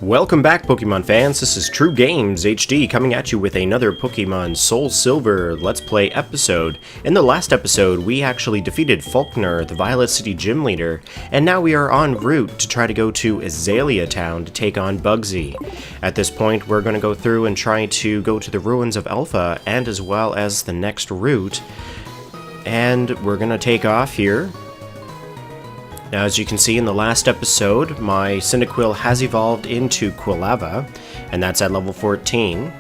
Welcome back, Pokemon fans. This is TrueGaimzHD coming at you with another Pokemon Soul Silver Let's Play episode. In the last episode, we actually defeated Falkner, the Violet City gym leader, and now we are en route to try to go to Azalea Town to take on Bugsy. At this point, we're going to go through and try to go to the Ruins of Alph, and as well as the next route. And we're going to take off here. Now, as you can see in the last episode, my Cyndaquil has evolved into Quilava, and that's at level 14.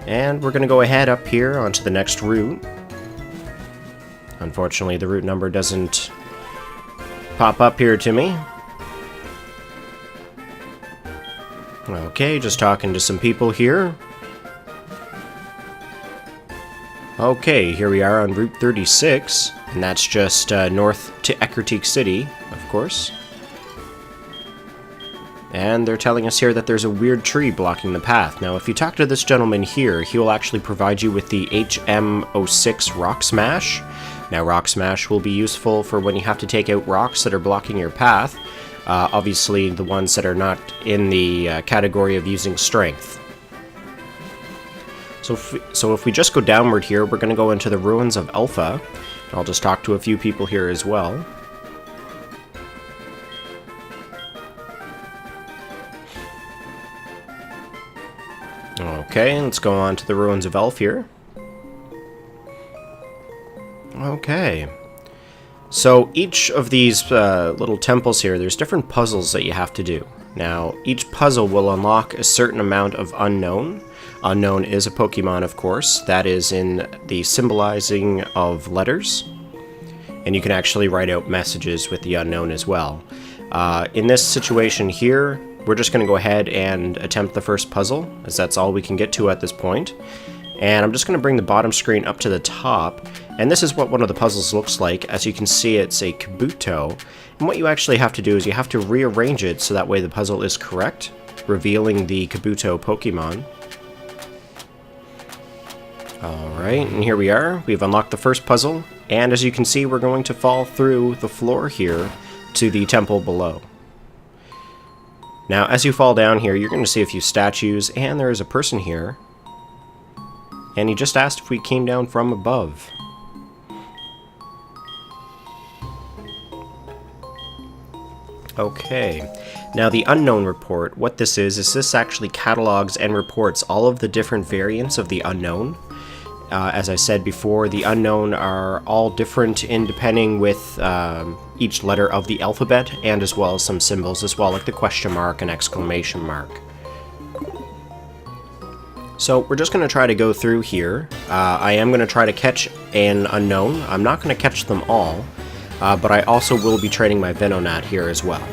And we're going to go ahead up here onto the next route. Unfortunately, the route number doesn't pop up here to me. Okay, just talking to some people here. Okay, here we are on Route 36, and that's just north to Eckertique City, of course. And they're telling us here that there's a weird tree blocking the path. Now, if you talk to this gentleman here, he will actually provide you with the HM06 Rock Smash. Now, Rock Smash will be useful for when you have to take out rocks that are blocking your path. Obviously, the ones that are not in the category of using Strength. So if we just go downward here, we're going to go into the Ruins of Alph. I'll just talk to a few people here as well. Okay, let's go on to the Ruins of Alph here. Okay. So each of these little temples here, there's different puzzles that you have to do. Now, each puzzle will unlock a certain amount of Unknown. Unknown is a Pokemon, of course, that is in the symbolizing of letters. And you can actually write out messages with the Unknown as well. In this situation here, we're just going to go ahead and attempt the first puzzle, as that's all we can get to at this point. And I'm just going to bring the bottom screen up to the top, and this is what one of the puzzles looks like. As you can see, it's a Kabuto, and what you actually have to do is you have to rearrange it so that way the puzzle is correct, revealing the Kabuto Pokemon. Alright, and here we are. We've unlocked the first puzzle, and as you can see, we're going to fall through the floor here to the temple below. Now, as you fall down here, you're going to see a few statues, and there is a person here. And he just asked if we came down from above. Okay. Now, the Unknown report, what this is this actually catalogs and reports all of the different variants of the Unknown. As I said before, the Unknown are all different in depending with each letter of the alphabet, and as well as some symbols as well, like the question mark and exclamation mark. So we're just going to try to go through here. I am going to try to catch an Unknown. I'm not going to catch them all, but I also will be training my Venonat here as well.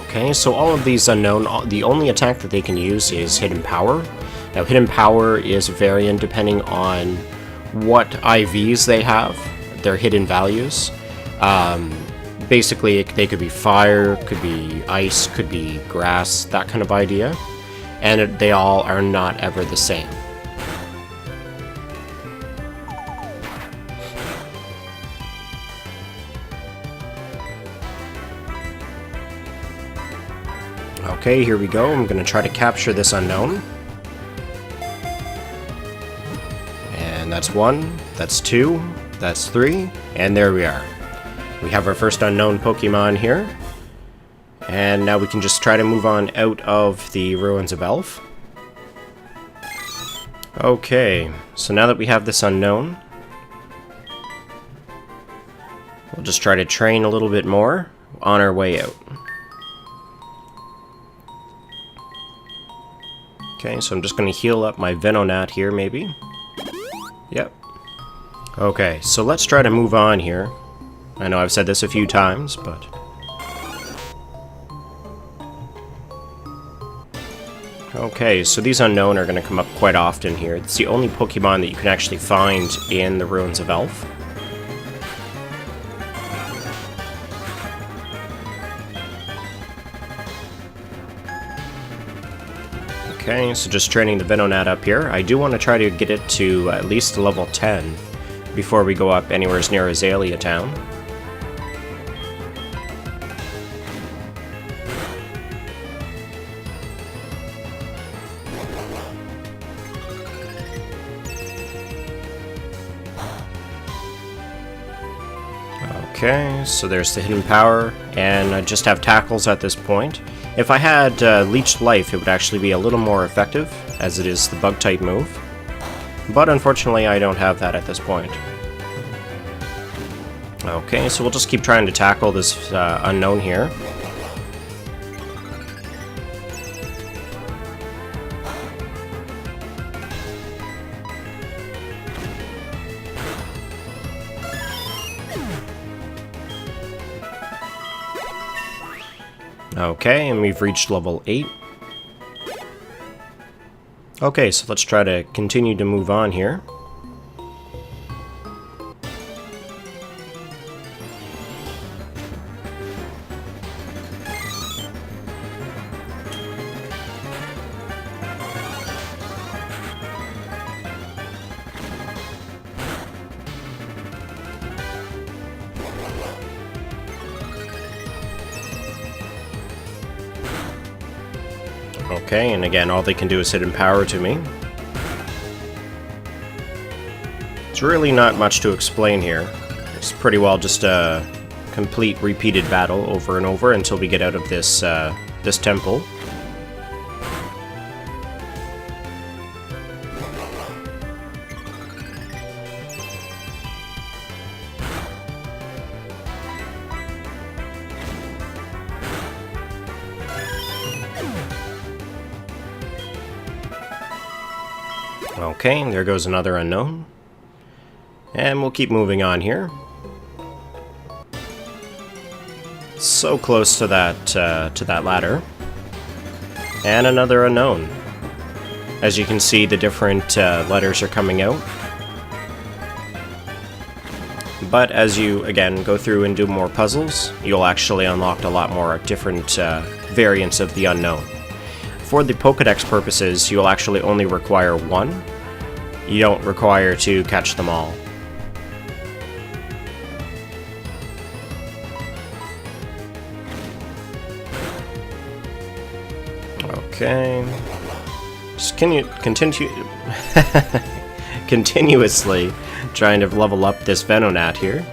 Okay, so all of these Unknown, the only attack that they can use is Hidden Power. Now, Hidden Power is variant depending on what IVs they have, their hidden values. Basically, they could be fire, could be ice, could be grass, that kind of idea. And they all are not ever the same. Okay, here we go. I'm going to try to capture this Unknown. And that's 1, that's 2, that's 3, and there we are. We have our first Unknown Pokemon here. And now we can just try to move on out of the Ruins of Alph. Okay, so now that we have this Unknown, we'll just try to train a little bit more on our way out. Okay, so I'm just going to heal up my Venonat here, maybe. Yep. Okay, so let's try to move on here. I know I've said this a few times, but... Okay, so these Unknown are going to come up quite often here. It's the only Pokemon that you can actually find in the Ruins of Alph. Okay, so just training the Venonat up here. I do want to try to get it to at least level 10 before we go up anywhere near Azalea Town. Okay, so there's the hidden power, and I just have tackles at this point. If I had leeched life, it would actually be a little more effective, as it is the bug type move. But unfortunately, I don't have that at this point. Okay, so we'll just keep trying to tackle this unknown here. Okay, and we've reached level 8. Okay, so let's try to continue to move on here. Okay, and again, all they can do is hit Empower to me. It's really not much to explain here. It's pretty well just a complete repeated battle over and over until we get out of this, this temple. Okay, there goes another unknown. And we'll keep moving on here. So close to that ladder. And another unknown. As you can see, the different letters are coming out. But as you, again, go through and do more puzzles, you'll actually unlock a lot more different variants of the unknown. For the Pokédex purposes, you'll actually only require one. You don't require to catch them all. Okay. Just can you continue continuously trying to level up this Venonat here.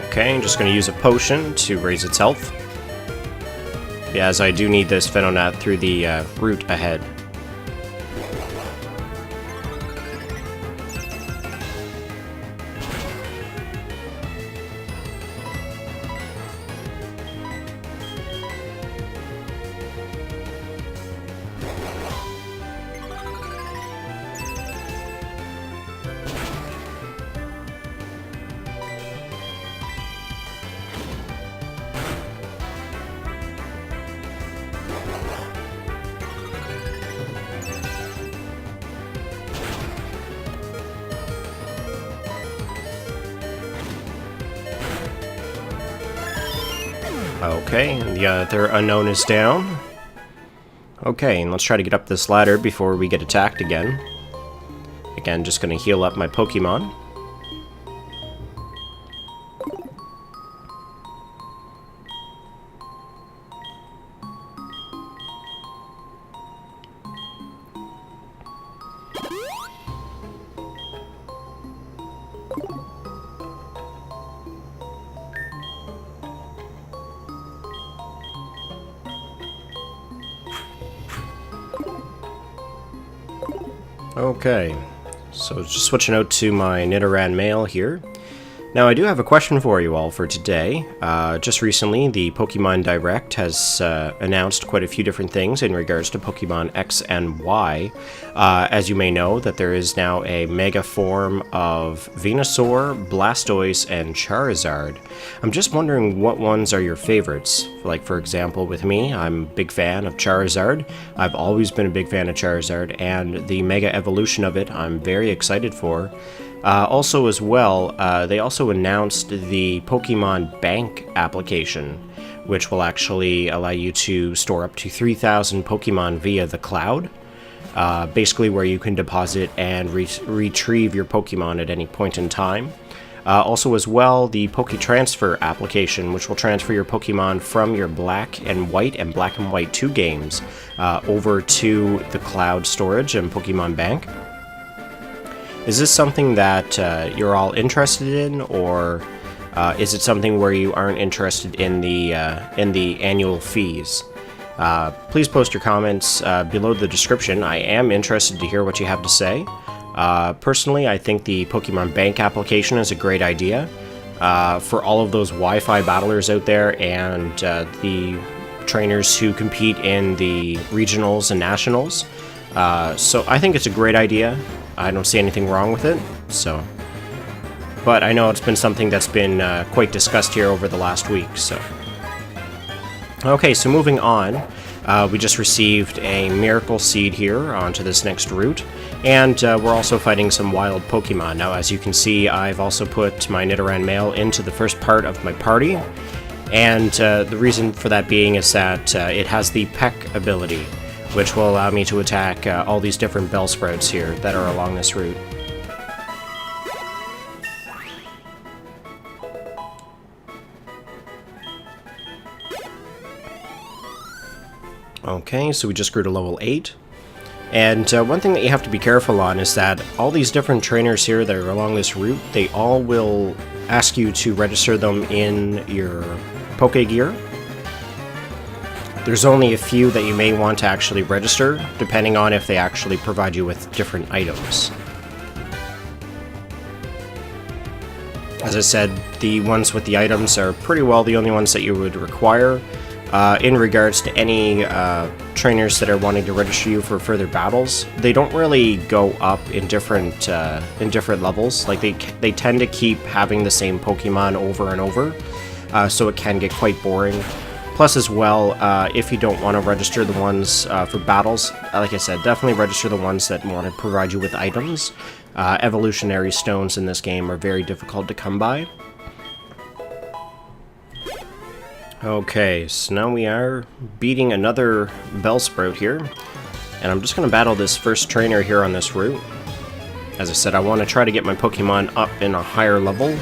Okay, I'm just going to use a potion to raise its health. Yeah, as I do need this Venonat through the route ahead. Okay, and the other unknown is down. Okay, and let's try to get up this ladder before we get attacked again. Again, just gonna heal up my Pokemon. Okay, so just switching out to my Nidoran mail here. Now I do have a question for you all for today. Just recently, the Pokemon Direct has announced quite a few different things in regards to Pokemon X and Y. As you may know, that there is now a Mega form of Venusaur, Blastoise, and Charizard. I'm just wondering what ones are your favorites. Like, for example, with me, I'm a big fan of Charizard. I've always been a big fan of Charizard, and the Mega evolution of it I'm very excited for. Also as well, they also announced the Pokemon Bank application, which will actually allow you to store up to 3,000 Pokemon via the cloud. Basically where you can deposit and retrieve your Pokemon at any point in time. Also as well, the Poketransfer application, which will transfer your Pokemon from your Black and White and Black and White 2 games over to the cloud storage and Pokemon Bank. Is this something that you're all interested in, or is it something where you aren't interested in the annual fees? Please post your comments below the description. I am interested to hear what you have to say. Personally, I think the Pokemon Bank application is a great idea for all of those Wi-Fi battlers out there and the trainers who compete in the regionals and nationals. So I think it's a great idea. I don't see anything wrong with it. But I know it's been something that's been quite discussed here over the last week. Okay, so moving on. We just received a Miracle Seed here onto this next route, and we're also fighting some wild Pokemon. Now, as you can see, I've also put my Nidoran male into the first part of my party, and the reason for that being is that it has the Peck ability, which will allow me to attack all these different Bellsprouts here that are along this route. Okay, so we just grew to level 8. And one thing that you have to be careful on is that all these different trainers here that are along this route, they all will ask you to register them in your Pokegear. There's only a few that you may want to actually register, depending on if they actually provide you with different items. As I said, the ones with the items are pretty well the only ones that you would require. In regards to any trainers that are wanting to register you for further battles, they don't really go up in different levels. Like they tend to keep having the same Pokemon over and over, so it can get quite boring. Plus, as well, if you don't want to register the ones for battles, like I said, definitely register the ones that want to provide you with items. Evolutionary stones in this game are very difficult to come by. Okay, so now we are beating another Bellsprout here, and I'm just going to battle this first trainer here on this route. As I said, I want to try to get my Pokemon up in a higher level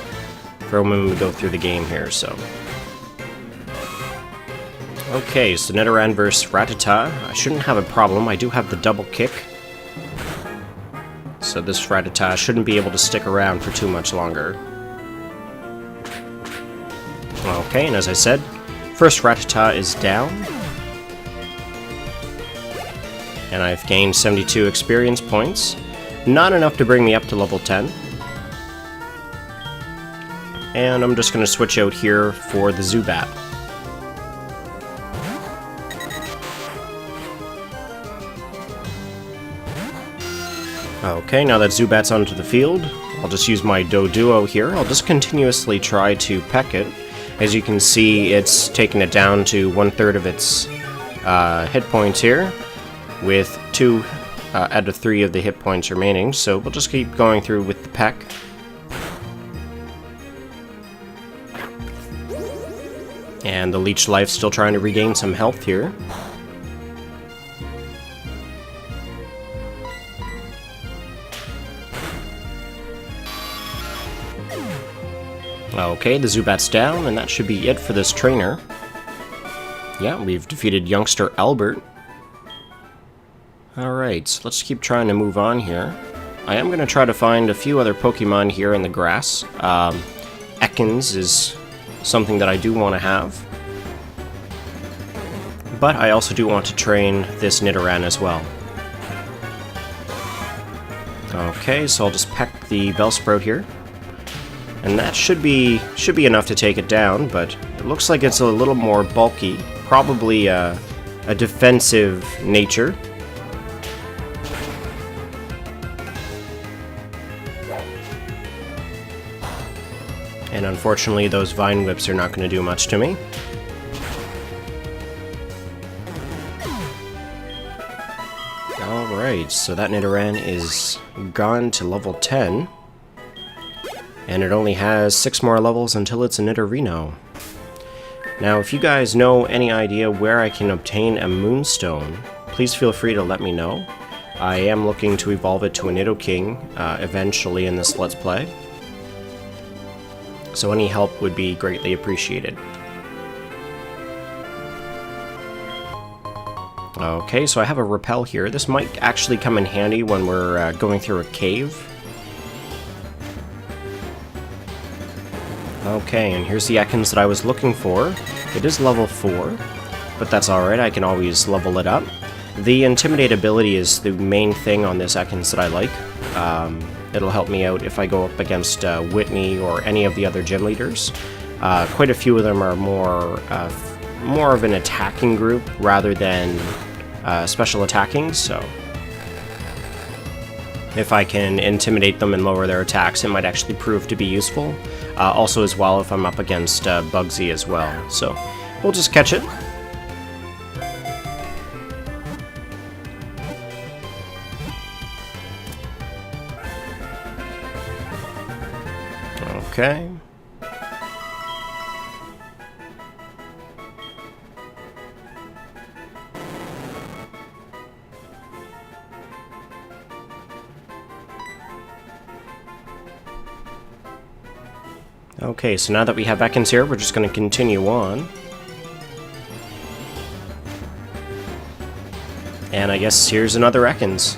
for when we go through the game here, so... Okay, so Nidoran vs. Rattata. I shouldn't have a problem, I do have the double kick. So this Rattata shouldn't be able to stick around for too much longer. Okay, and as I said, first Rattata is down, and I've gained 72 experience points. Not enough to bring me up to level 10. And I'm just going to switch out here for the Zubat. Okay, now that Zubat's onto the field, I'll just use my Doduo here. I'll just continuously try to peck it. As you can see, it's taken it down to 1/3 of its hit points here, with 2 out of 3 of the hit points remaining, so we'll just keep going through with the peck. And the Leech Life's still trying to regain some health here. Okay, the Zubat's down, and that should be it for this trainer. Yeah, we've defeated youngster Albert. Alright, so let's keep trying to move on here. I am going to try to find a few other Pokemon here in the grass. Ekans is something that I do want to have. But I also do want to train this Nidoran as well. Okay, so I'll just peck the Bellsprout here. And that should be enough to take it down, but it looks like it's a little more bulky. Probably a defensive nature. And unfortunately, those Vine Whips are not going to do much to me. Alright, so that Nidoran is gone to level 10. And it only has 6 more levels until it's a Nidorino. Now, if you guys know any idea where I can obtain a Moonstone, please feel free to let me know. I am looking to evolve it to a Nidoking eventually in this Let's Play. So any help would be greatly appreciated. Okay, so I have a repel here. This might actually come in handy when we're going through a cave. Okay, and here's the Ekans that I was looking for. It is level 4, but that's alright, I can always level it up. The Intimidate ability is the main thing on this Ekans that I like. It'll help me out if I go up against Whitney or any of the other gym leaders. Quite a few of them are more of an attacking group rather than special attacking, so if I can intimidate them and lower their attacks, it might actually prove to be useful. Also as well if I'm up against Bugsy as well, so we'll just catch it. Okay. Okay, so now that we have Ekans here, we're just going to continue on. And I guess here's another Ekans.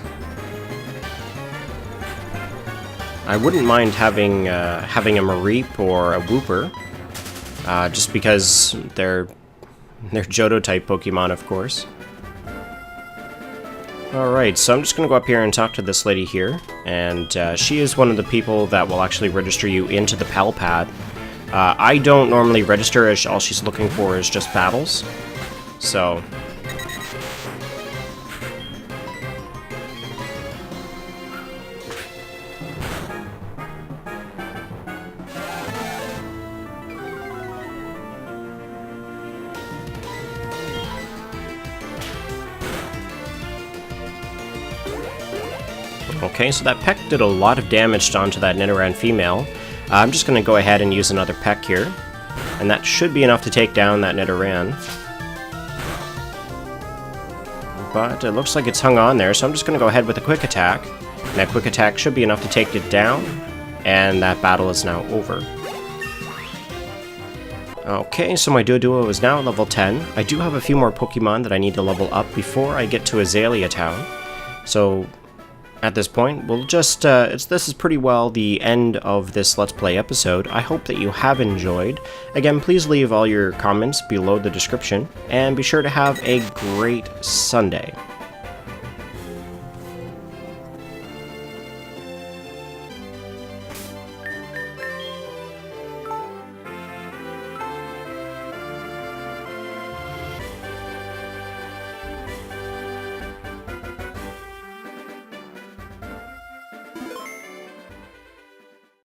I wouldn't mind having a Mareep or a Wooper, just because they're Johto-type Pokemon, of course. Alright, so I'm just going to go up here and talk to this lady here, and she is one of the people that will actually register you into the Pal Pad. I don't normally register, as all she's looking for is just battles, so... Okay, so that peck did a lot of damage onto that Nidoran female. I'm just going to go ahead and use another peck here, and that should be enough to take down that Nidoran. But it looks like it's hung on there, so I'm just going to go ahead with a quick attack. And that quick attack should be enough to take it down, and that battle is now over. Okay, so my Doduo is now level 10. I do have a few more Pokemon that I need to level up before I get to Azalea Town. So... at this point, we'll just, this is pretty well the end of this Let's Play episode. I hope that you have enjoyed. Again, please leave all your comments below the description, and be sure to have a great Sunday.